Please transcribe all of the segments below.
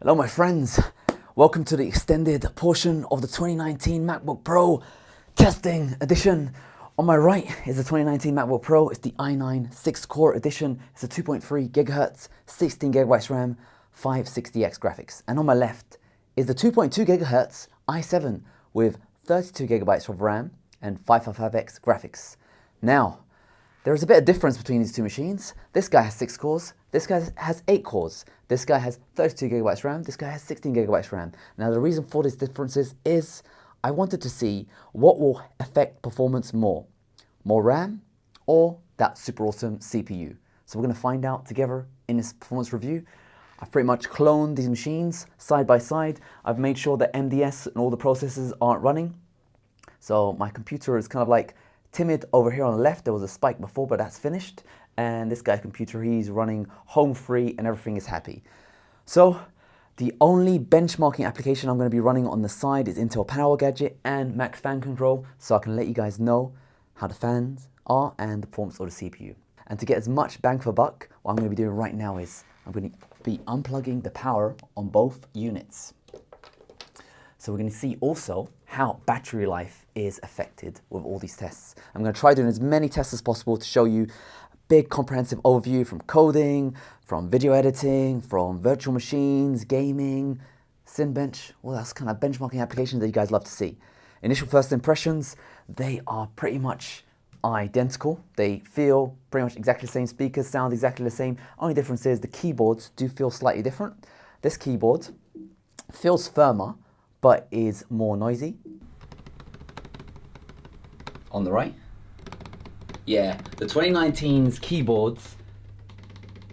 Hello my friends, welcome to the extended portion of the 2019 MacBook Pro testing edition. On my right is the 2019 MacBook Pro. It's the i9 6-core edition. It's a 2.3 GHz, 16 GB RAM, 560X graphics. And on my left is the 2.2 GHz i7 with 32 GB of RAM and 555X graphics. Now, there is a bit of difference between these two machines. This guy has 6 cores, this guy has 8 cores. This guy has 32 GB RAM, this guy has 16 GB RAM. Now the reason for these differences is I wanted to see what will affect performance more RAM or that super awesome CPU. So we're going to find out together in this performance review. I've pretty much cloned these machines side by side. I've made sure that MDS and all the processes aren't running. So my computer is kind of like timid over here on the left. There was a spike before, but that's finished. And this guy's computer, he's running home free and everything is happy. So the only benchmarking application I'm going to be running on the side is Intel Power Gadget and Max Fan Control, so I can let you guys know how the fans are and the performance of the CPU. And to get as much bang for buck, what I'm going to be doing right now is I'm going to be unplugging the power on both units. So we're going to see also how battery life is affected with all these tests. I'm going to try doing as many tests as possible to show you a big comprehensive overview from coding, from video editing, from virtual machines, gaming, Cinebench, all those kind of benchmarking applications that you guys love to see. Initial first impressions, they are pretty much identical. They feel pretty much exactly the same. Speakers sound exactly the same. Only difference is the keyboards do feel slightly different. This keyboard feels firmer, but is more noisy. On the right. Yeah, the 2019's keyboards,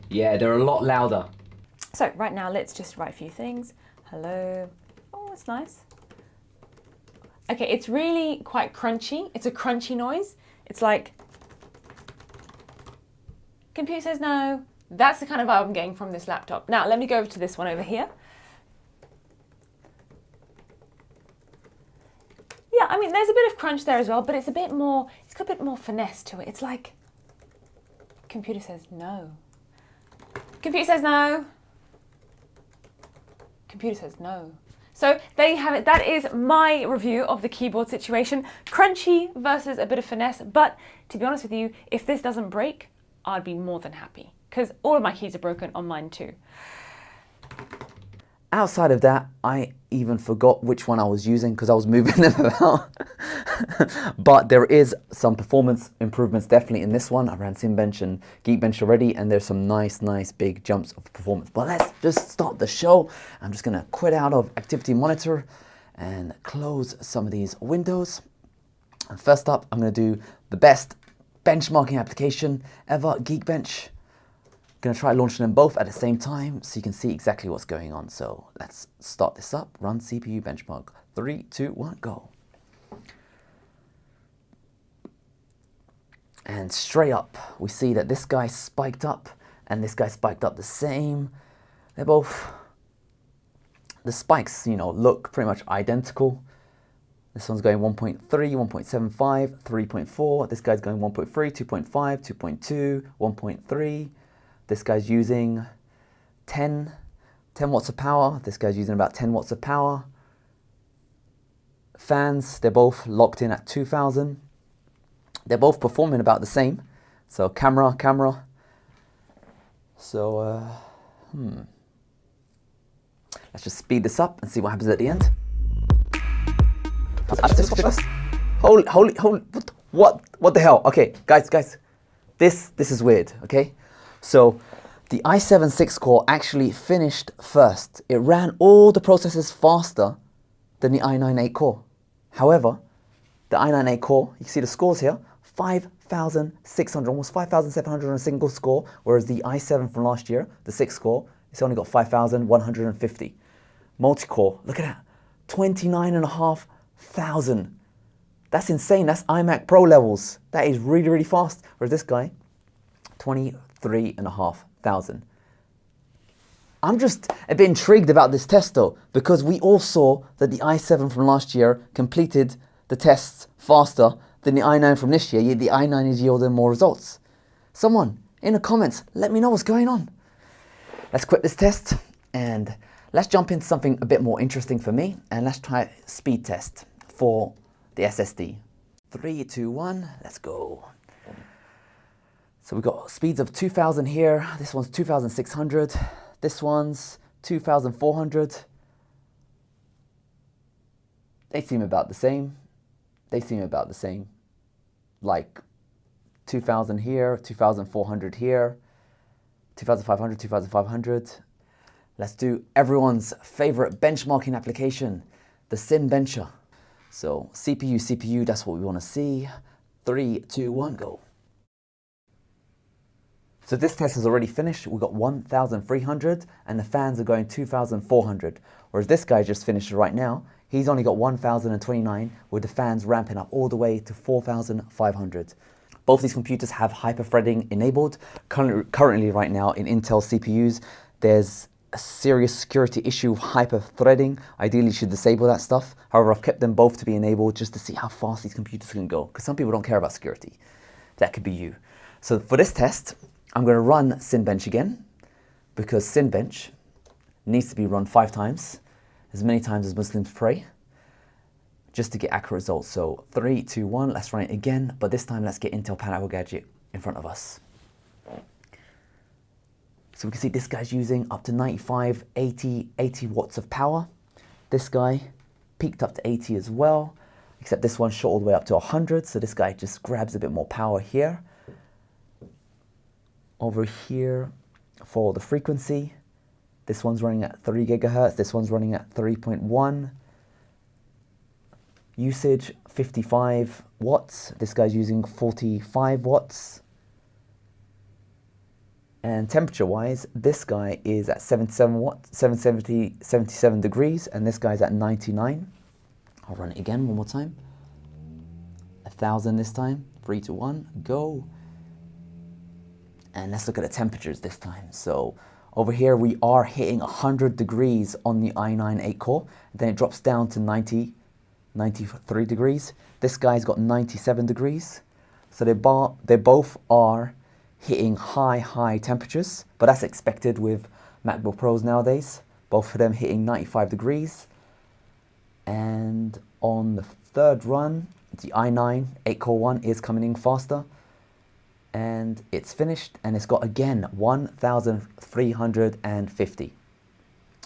yeah, they're a lot louder. So right now, let's just write a few things. Hello. Oh, that's nice. Okay, it's really quite crunchy. It's a crunchy noise. It's like, computer says no. That's the kind of vibe I'm getting from this laptop. Now, let me go over to this one over here. Yeah, I mean, there's a bit of crunch there as well, but it's a bit more, it's got a bit more finesse to it. It's like, computer says no. Computer says no. Computer says no. So there you have it. That is my review of the keyboard situation. Crunchy versus a bit of finesse. But to be honest with you, if this doesn't break, I'd be more than happy because all of my keys are broken on mine too. Outside of that, I even forgot which one I was using because I was moving them about. But there is some performance improvements definitely in this one. I ran Cinebench and Geekbench already, and there's some nice big jumps of performance. But let's just start the show. I'm just gonna quit out of Activity Monitor and close some of these windows. And first up, I'm gonna do the best benchmarking application ever, Geekbench. Going to try launching them both at the same time so you can see exactly what's going on. So let's start this up. Run CPU benchmark. 3, 2, 1, go. And straight up, we see that this guy spiked up and this guy spiked up the same. They're both, the spikes, you know, look pretty much identical. This one's going 1.3, 1.75, 3.4. This guy's going 1.3, 2.5, 2.2, 1.3. This guy's using 10 watts of power. This guy's using about 10 watts of power. Fans, they're both locked in at 2000. They're both performing about the same. So camera. So, let's just speed this up and see what happens at the end. Holy, what the hell? Okay, guys, this is weird, okay? So the i7 6-core actually finished first. It ran all the processes faster than the i9 8-core. However, the i9 8-core, you can see the scores here, 5,600, almost 5,700 on a single score, whereas the i7 from last year, the 6-core, it's only got 5,150. Multi-core, look at that, 29,500. That's insane, that's iMac Pro levels. That is really fast, whereas this guy, 23,500. I'm just a bit intrigued about this test though, because we all saw that the i7 from last year completed the tests faster than the i9 from this year, yet the i9 is yielding more results. Someone in the comments, let me know what's going on. Let's quit this test and Let's jump into something a bit more interesting for me, and let's try speed test for the SSD. 3, 2, 1, let's go. So we've got speeds of 2000 here, this one's 2600, this one's 2400. They seem about the same. Like 2000 here, 2400 here, 2500, 2500. Let's do everyone's favorite benchmarking application, the Cinebench. So CPU, that's what we want to see. 3, 2, 1, go. So this test has already finished. We've got 1300 and the fans are going 2400. Whereas this guy just finished right now. He's only got 1029 with the fans ramping up all the way to 4500. Both these computers have hyper-threading enabled. Currently right now in Intel CPUs, there's a serious security issue of hyper-threading. Ideally you should disable that stuff. However, I've kept them both to be enabled just to see how fast these computers can go. Because some people don't care about security. That could be you. So for this test, I'm going to run Cinebench again, because Cinebench needs to be run 5 times, as many times as Muslims pray, just to get accurate results. So 3, 2, 1, let's run it again, but this time let's get Intel Blackmagic in front of us. So we can see this guy's using up to 95, 80 watts of power. This guy peaked up to 80 as well, except this one shot all the way up to 100, so this guy just grabs a bit more power here. Over here for the frequency, this one's running at 3 gigahertz, this one's running at 3.1. Usage 55 watts, this guy's using 45 watts. And temperature wise, this guy is at 77 watts, 77 degrees, and this guy's at 99. I'll run it again one more time. 1000 this time, 3, 2, 1, go. And let's look at the temperatures this time. So over here we are hitting 100 degrees on the i9 8-core. Then it drops down to 93 degrees. This guy's got 97 degrees. So they both are hitting high temperatures, but that's expected with MacBook Pros nowadays. Both of them hitting 95 degrees. And on the third run, the i9 8-core one is coming in faster. And it's finished, and it's got again 1350.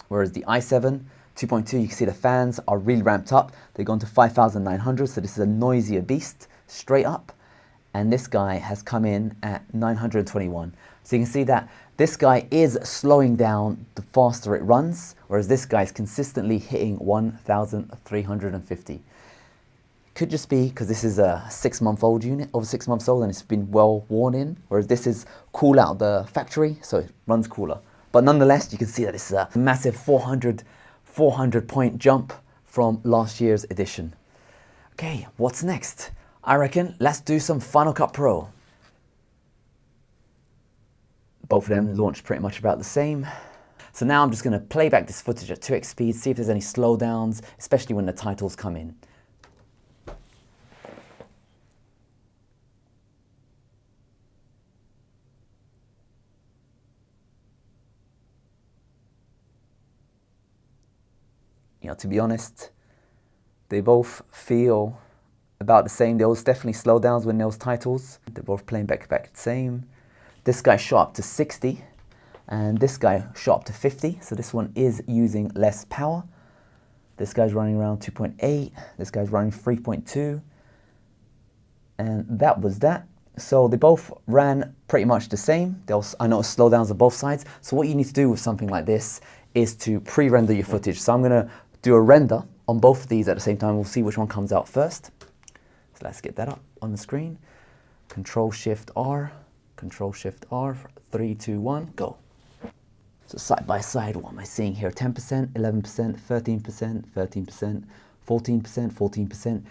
Whereas the i7 2.2, you can see the fans are really ramped up. They've gone to 5900, so this is a noisier beast straight up. And this guy has come in at 921. So you can see that this guy is slowing down the faster it runs, whereas this guy is consistently hitting 1350. Could just be because this is a 6-month-old unit, over 6 months old, and it's been well worn in, whereas this is cool out the factory, so it runs cooler. But nonetheless, you can see that this is a massive 400 point jump from last year's edition. Okay, what's next? I reckon let's do some Final Cut Pro. Both of them launched pretty much about the same. So now I'm just going to play back this footage at 2x speed, see if there's any slowdowns, especially when the titles come in. You know, to be honest, they both feel about the same. There was definitely slowdowns when there was titles. They're both playing back to back the same. This guy shot up to 60, and this guy shot up to 50. So this one is using less power. This guy's running around 2.8. This guy's running 3.2. And that was that. So they both ran pretty much the same. I noticed slowdowns on both sides. So what you need to do with something like this is to pre-render your footage. So I'm going to do a render on both of these at the same time. We'll see which one comes out first. So let's get that up on the screen. Control-Shift-R, Control-Shift-R, 3, 2, 1, go. So side by side, what am I seeing here? 10%, 11%, 13%, 13%, 14%, 14%.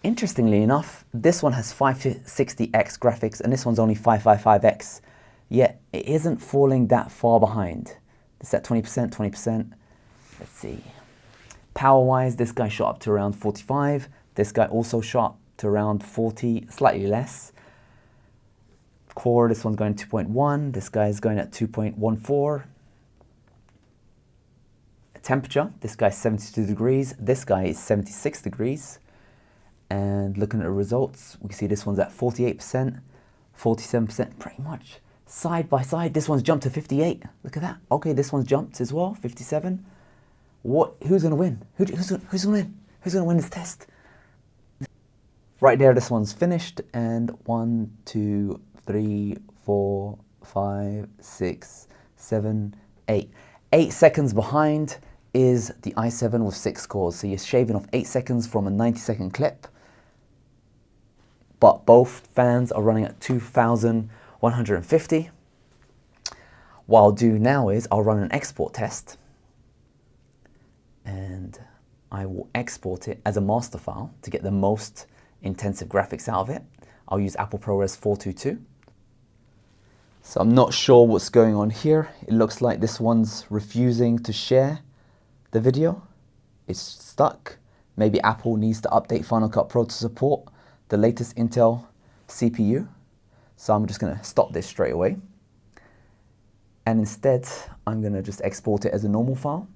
Interestingly enough, this one has 560x graphics and this one's only 555x. Yet it isn't falling that far behind. It's at 20%, 20%. Let's see. Power-wise, this guy shot up to around 45. This guy also shot to around 40, slightly less. Core, this one's going 2.1. This guy's going at 2.14. temperature, this guy's 72 degrees, this guy is 76 degrees. And looking at the results, we can see this one's at 48%, 47%, pretty much side by side. This one's jumped to 58. Look at that. Okay, this one's jumped as well, 57. Who's gonna win? Who's gonna win? Who's gonna win this test? Right there, this one's finished, and 1, 2, 3, 4, 5, 6, 7, 8. 8 seconds behind is the i7 with 6 cores. So you're shaving off 8 seconds from a 90-second clip. But both fans are running at 2,150. What I'll do now is I'll run an export test. And I will export it as a master file to get the most intensive graphics out of it. I'll use Apple ProRes 422. So I'm not sure what's going on here. It looks like this one's refusing to share the video. It's stuck. Maybe Apple needs to update Final Cut Pro to support the latest Intel CPU. So I'm just gonna stop this straight away. And instead, I'm gonna just export it as a normal file.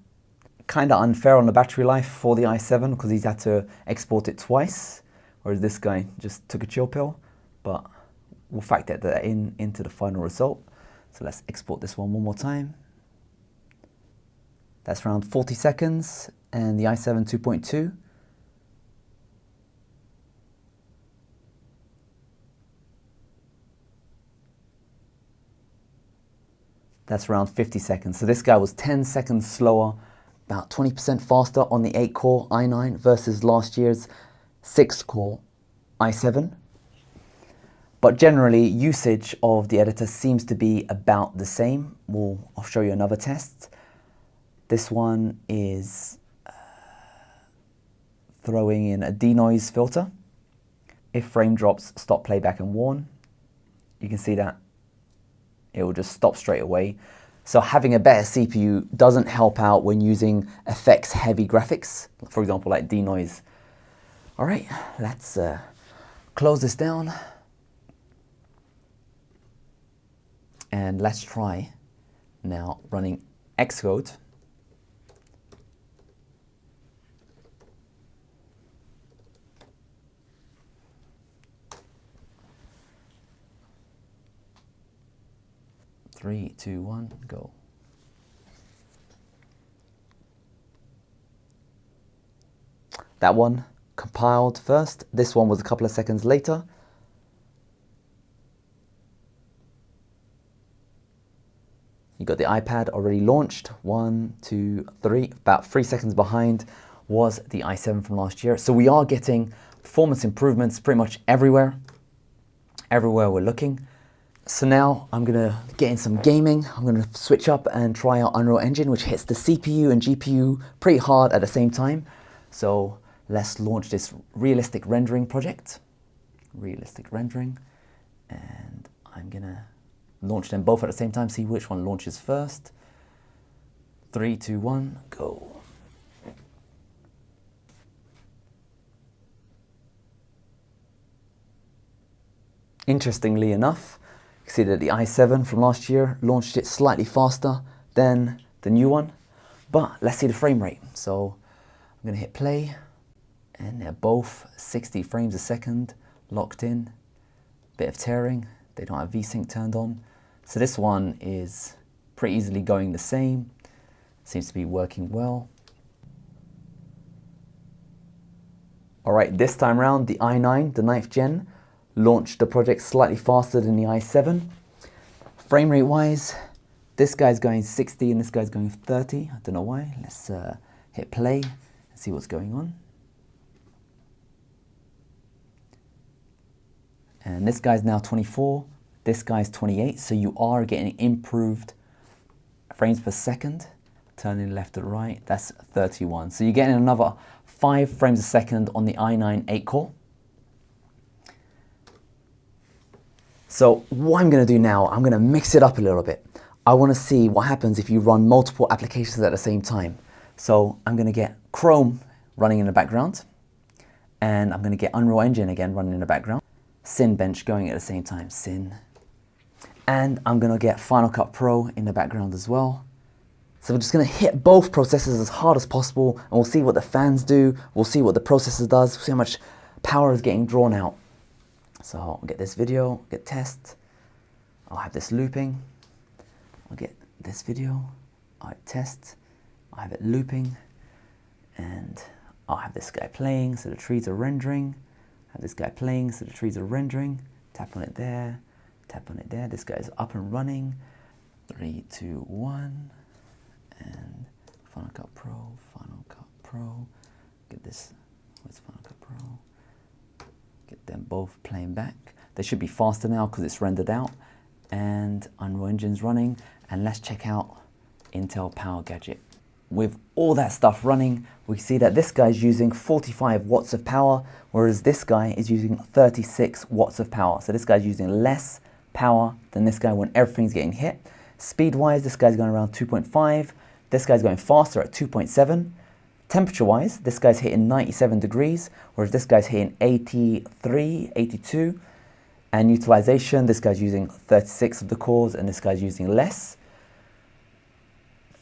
Kind of unfair on the battery life for the i7 because he's had to export it twice, whereas this guy just took a chill pill, but we'll factor that into the final result. So let's export this one more time. That's around 40 seconds, and the i7 2.2. That's around 50 seconds. So this guy was 10 seconds slower, about 20% faster on the 8-core i9 versus last year's 6-core i7. But generally, usage of the editor seems to be about the same. I'll show you another test. This one is throwing in a denoise filter. If frame drops, stop playback and warn. You can see that it will just stop straight away. So having a better CPU doesn't help out when using effects-heavy graphics, for example, like denoise. All right, let's close this down. And let's try now running Xcode. Three, two, one, go. That one compiled first. This one was a couple of seconds later. You got the iPad already launched. 1, 2, 3. About 3 seconds behind was the i7 from last year. So we are getting performance improvements pretty much everywhere we're looking. So now I'm gonna get in some gaming. I'm gonna switch up and try out Unreal Engine, which hits the CPU and GPU pretty hard at the same time. So let's launch this realistic rendering project. Realistic rendering. And I'm gonna launch them both at the same time, see which one launches first. 3, 2, 1, go. Interestingly enough, you can see that the i7 from last year launched it slightly faster than the new one, but let's see the frame rate. So I'm gonna hit play, and they're both 60 frames a second, locked in. Bit of tearing, they don't have VSync turned on. So this one is pretty easily going the same, seems to be working well. All right, this time around, the i9, the 9th gen, launched the project slightly faster than the i7. Frame rate wise, this guy's going 60 and this guy's going 30. I don't know why. Let's hit play and see what's going on. And this guy's now 24, this guy's 28. So you are getting improved frames per second. Turning left to right, that's 31. So you're getting another 5 frames a second on the i9 8-core. So what I'm going to do now, I'm going to mix it up a little bit. I want to see what happens if you run multiple applications at the same time. So I'm going to get Chrome running in the background, and I'm going to get Unreal Engine again running in the background. Cinebench going at the same time, Cin. And I'm going to get Final Cut Pro in the background as well. So we're just going to hit both processors as hard as possible, and we'll see what the fans do, we'll see what the processor does, we'll see how much power is getting drawn out. So I'll get this video, get test, I'll have this looping, I'll get this video, I'll hit test, I'll have it looping, and I'll have this guy playing so the trees are rendering, have this guy playing so the trees are rendering, tap on it there, this guy is up and running, 3, 2, 1, and Final Cut Pro, get this, where's Final Cut Pro, get them both playing back. They should be faster now because it's rendered out, and Unreal Engine's running, and let's check out Intel Power Gadget. With all that stuff running, we see that this guy's using 45 watts of power, whereas this guy is using 36 watts of power. So this guy's using less power than this guy when everything's getting hit. Speed-wise, this guy's going around 2.5. This guy's going faster at 2.7. Temperature-wise, this guy's hitting 97 degrees, whereas this guy's hitting 83, 82. And utilization, this guy's using 36 of the cores, and this guy's using less.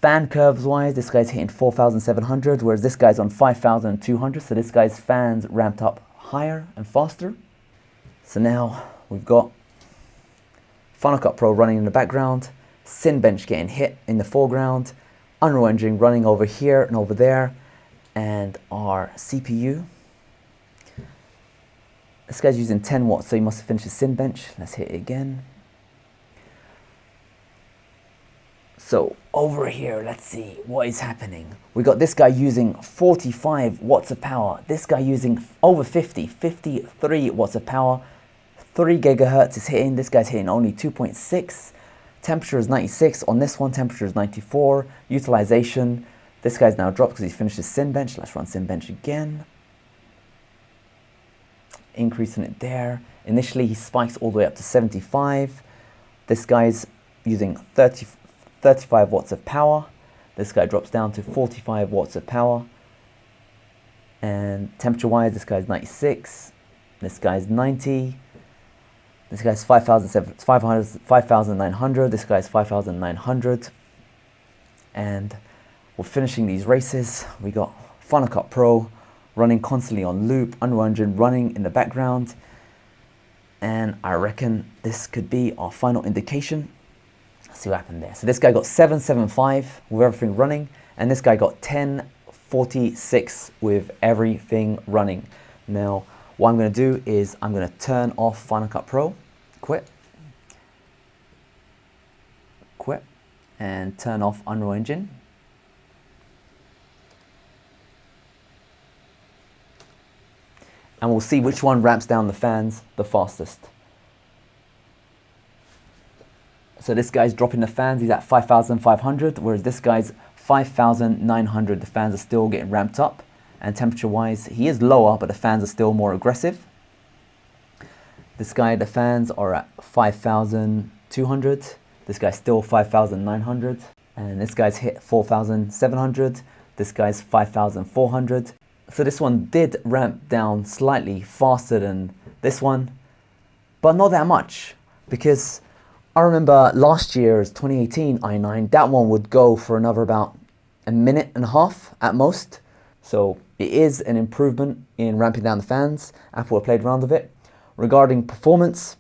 Fan curves-wise, this guy's hitting 4,700, whereas this guy's on 5,200, so this guy's fans ramped up higher and faster. So now we've got Final Cut Pro running in the background, Cinebench getting hit in the foreground, Unreal Engine running over here and over there, and our CPU. This guy's using 10 watts, so he must have finished his Cinebench. Let's hit it again. So over here, let's see what is happening. We got this guy using 45 watts of power. This guy using over 53 watts of power. 3 gigahertz is hitting. This guy's hitting only 2.6. Temperature is 96. On this one, temperature is 94. Utilization, this guy's now dropped because he's finished his Cinebench. Let's run Cinebench again. Increasing it there. Initially, he spikes all the way up to 75. This guy's using 35 watts of power. This guy drops down to 45 watts of power. And temperature-wise, this guy's 96. This guy's 90. This guy's 5,900. This guy's 5,900. And we're finishing these races. We got Final Cut Pro running constantly on loop, Unreal Engine running in the background. And I reckon this could be our final indication. Let's see what happened there. So this guy got 775 with everything running, and this guy got 1046 with everything running. Now, what I'm going to do is I'm going to turn off Final Cut Pro, quit, and turn off Unreal Engine. And we'll see which one ramps down the fans the fastest. So this guy's dropping the fans, he's at 5,500, whereas this guy's 5,900. The fans are still getting ramped up, and temperature-wise, he is lower, but the fans are still more aggressive. This guy, the fans are at 5,200. This guy's still 5,900. And this guy's hit 4,700. This guy's 5,400. So this one did ramp down slightly faster than this one, but not that much, because I remember last year's 2018 i9, that one would go for another about a minute and a half at most. So it is an improvement in ramping down the fans. Apple have played around with it. Regarding performance,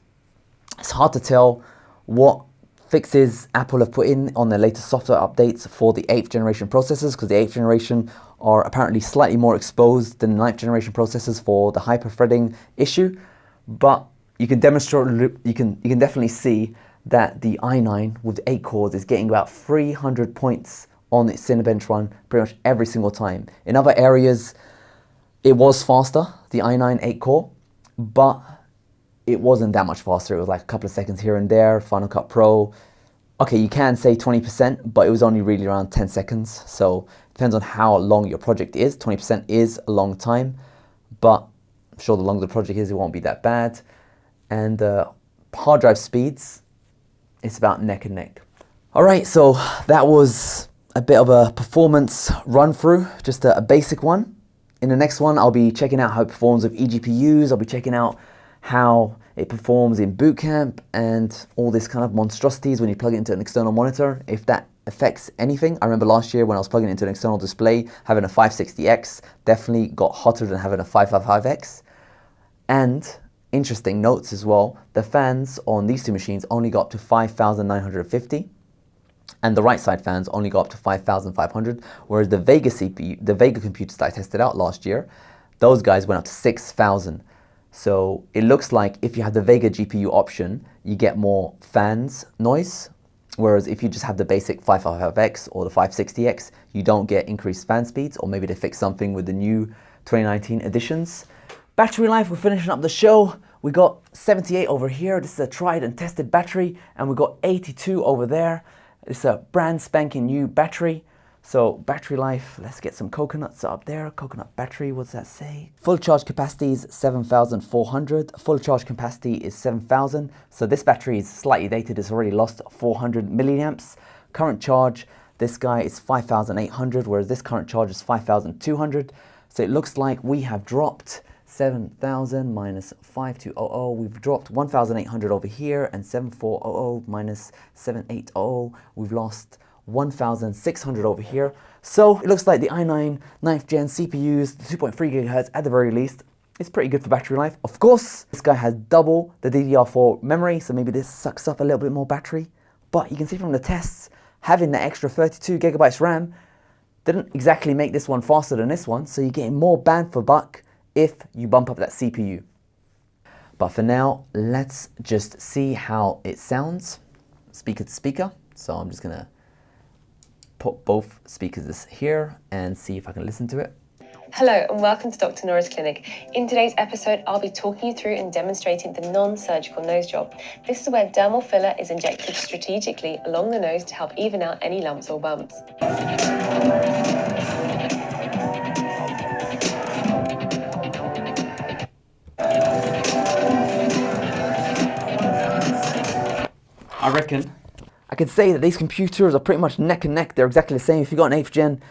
it's hard to tell what fixes Apple have put in on their latest software updates for the 8th generation processors, because the 8th generation are apparently slightly more exposed than the 9th generation processors for the hyper-threading issue. But you can demonstrate, you can definitely see that the i9 with 8 cores is getting about 300 points on its Cinebench run pretty much every single time. In other areas, it was faster, the i9 8 core, but it wasn't that much faster. It was like a couple of seconds here and there. Final Cut Pro, okay, you can say 20%, but it was only really around 10 seconds. So it depends on how long your project is. 20% is a long time, but I'm sure the longer the project is, it won't be that bad. And hard drive speeds, it's about neck and neck. All right, so that was a bit of a performance run through, just a basic one. In the next one, I'll be checking out how it performs with eGPUs. I'll be checking out how it performs in boot camp and all this kind of monstrosities when you plug it into an external monitor, if that affects anything. I remember last year when I was plugging it into an external display, having a 560X definitely got hotter than having a 555X. And interesting notes as well, the fans on these two machines only got up to 5,950. And the right side fans only go up to 5,500, whereas the Vega CPU, the Vega computers that I tested out last year, those guys went up to 6,000. So it looks like if you have the Vega GPU option, you get more fans noise, whereas if you just have the basic 555X or the 560X, you don't get increased fan speeds, or maybe they fix something with the new 2019 editions. Battery life, we're finishing up the show. We got 78 over here. This is a tried and tested battery, and we got 82 over there. It's a brand spanking new battery. So battery life, let's get some coconuts up there. Coconut battery, what's that say? Full charge capacity is 7,400. Full charge capacity is 7,000. So this battery is slightly dated. It's already lost 400 milliamps. Current charge, this guy is 5,800, whereas this current charge is 5,200. So it looks like we have dropped 7,000 minus 5,200. We've dropped 1,800 over here, and 7,400 minus 7,800. We've lost 1,600 over here. So it looks like the i9 9th gen CPUs, the 2.3 gigahertz at the very least, is pretty good for battery life. Of course, this guy has double the DDR4 memory, so maybe this sucks up a little bit more battery. But you can see from the tests, having the extra 32 gigabytes RAM didn't exactly make this one faster than this one, so you're getting more bang for buck if you bump up that CPU. But for now, let's just see how it sounds speaker to speaker. So I'm just gonna put both speakers here and see if I can listen to it. Hello and welcome to Dr. Nora's Clinic. In today's episode, I'll be talking you through and demonstrating the non-surgical nose job. This is where dermal filler is injected strategically along the nose to help even out any lumps or bumps. I reckon I could say that these computers are pretty much neck and neck. They're exactly the same. If you got an 8th gen,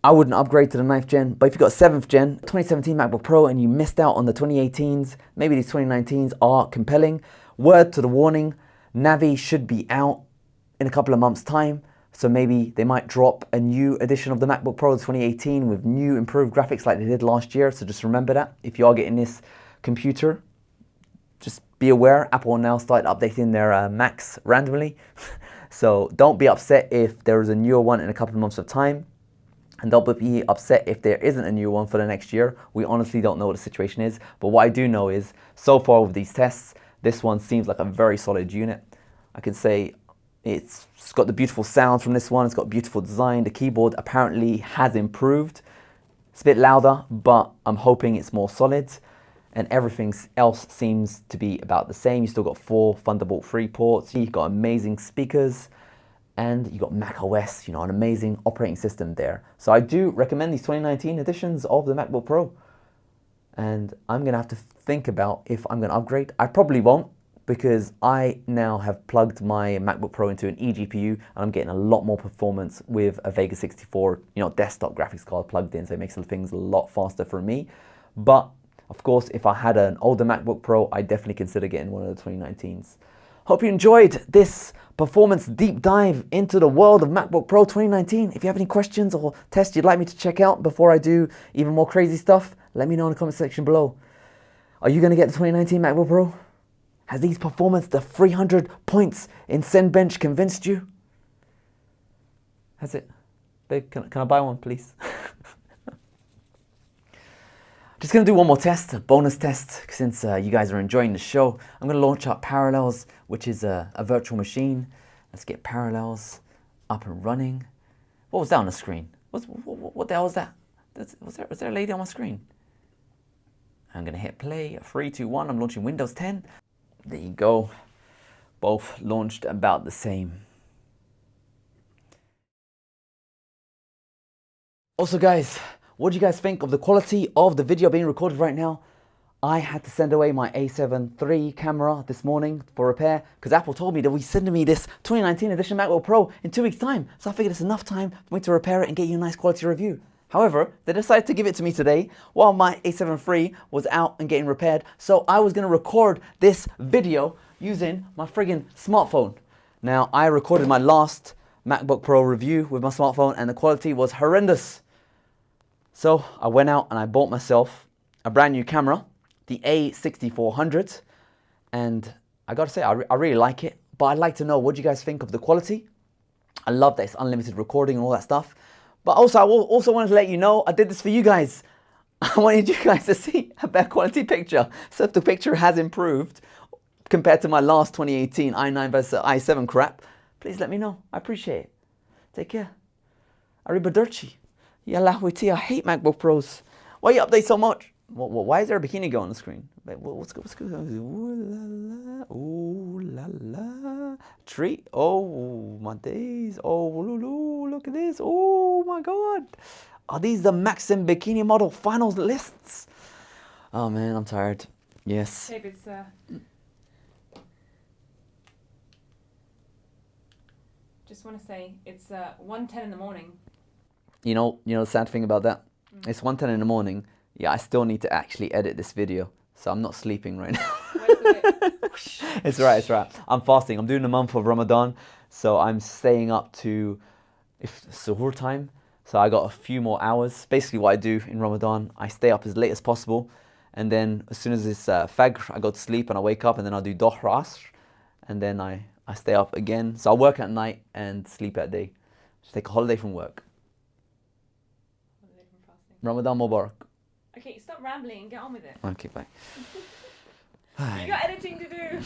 I wouldn't upgrade to the 9th gen. But if you got 7th gen, 2017 MacBook Pro, and you missed out on the 2018s, maybe these 2019s are compelling. Word to the warning, Navi should be out in a couple of months' time. So maybe they might drop a new edition of the MacBook Pro 2018 with new improved graphics like they did last year. So just remember that. If you are getting this computer, just be aware, Apple now started updating their Macs randomly. So don't be upset if there is a newer one in a couple of months of time. And don't be upset if there isn't a new one for the next year. We honestly don't know what the situation is. But what I do know is, so far with these tests, this one seems like a very solid unit. I can say it's got the beautiful sound from this one. It's got beautiful design. The keyboard apparently has improved. It's a bit louder, but I'm hoping it's more solid. And everything else seems to be about the same. You still got 4 Thunderbolt 3 ports. You've got amazing speakers. And you got Mac OS, you know, an amazing operating system there. So I do recommend these 2019 editions of the MacBook Pro. And I'm gonna have to think about if I'm gonna upgrade. I probably won't, because I now have plugged my MacBook Pro into an eGPU, and I'm getting a lot more performance with a Vega 64, you know, desktop graphics card plugged in, so it makes things a lot faster for me. But of course, if I had an older MacBook Pro, I'd definitely consider getting one of the 2019s. Hope you enjoyed this performance deep dive into the world of MacBook Pro 2019. If you have any questions or tests you'd like me to check out before I do even more crazy stuff, let me know in the comment section below. Are you going to get the 2019 MacBook Pro? Has these performance, the 300 points in Cinebench convinced you? Has it? Babe, can I buy one, please? Just going to do one more test, a bonus test, since you guys are enjoying the show. I'm going to launch up Parallels, which is a virtual machine. Let's get Parallels up and running. What was that on the screen? What the hell was that? Was there a lady on my screen? I'm going to hit play. 3, 2, 1. I'm launching Windows 10. There you go. Both launched about the same. Also, guys, what do you guys think of the quality of the video being recorded right now? I had to send away my A7 III camera this morning for repair because Apple told me that we sending me this 2019 edition MacBook Pro in 2 weeks' time. So I figured it's enough time for me to repair it and get you a nice quality review. However, they decided to give it to me today while my A7 III was out and getting repaired. So I was going to record this video using my friggin' smartphone. Now, I recorded my last MacBook Pro review with my smartphone, and the quality was horrendous. So I went out and I bought myself a brand new camera, the A6400, and I gotta say, I really like it, but I'd like to know, what do you guys think of the quality? I love that it's unlimited recording and all that stuff, but also I also wanted to let you know, I did this for you guys. I wanted you guys to see a better quality picture. So if the picture has improved compared to my last 2018 i9 versus i7 crap, please let me know. I appreciate it. Take care. Arrivederci. Yalahwiti, I hate MacBook Pros. Why you update so much? Why is there a bikini girl on the screen? What's good? Ooh la la, ooh la la. Treat. Oh my days. Oh lulu, look at this. Oh my god. Are these the Maxim bikini model finals lists? Oh man, I'm tired. Yes. Babe, it's just want to say it's 1:10 in the morning. You know the sad thing about that? It's 1:10 in the morning. Yeah, I still need to actually edit this video, so I'm not sleeping right now. Where's the bit? It's right. I'm fasting. I'm doing the month of Ramadan, so I'm staying up to suhoor time. So I got a few more hours. Basically what I do in Ramadan, I stay up as late as possible, and then as soon as it's Fajr, I go to sleep and I wake up, and then I'll do Dhuhr Asr, and then I stay up again. So I work at night and sleep at day. Just take a holiday from work. Holiday from fasting. Ramadan Mubarak. Okay, stop rambling and get on with it. Okay, bye. You got editing to do.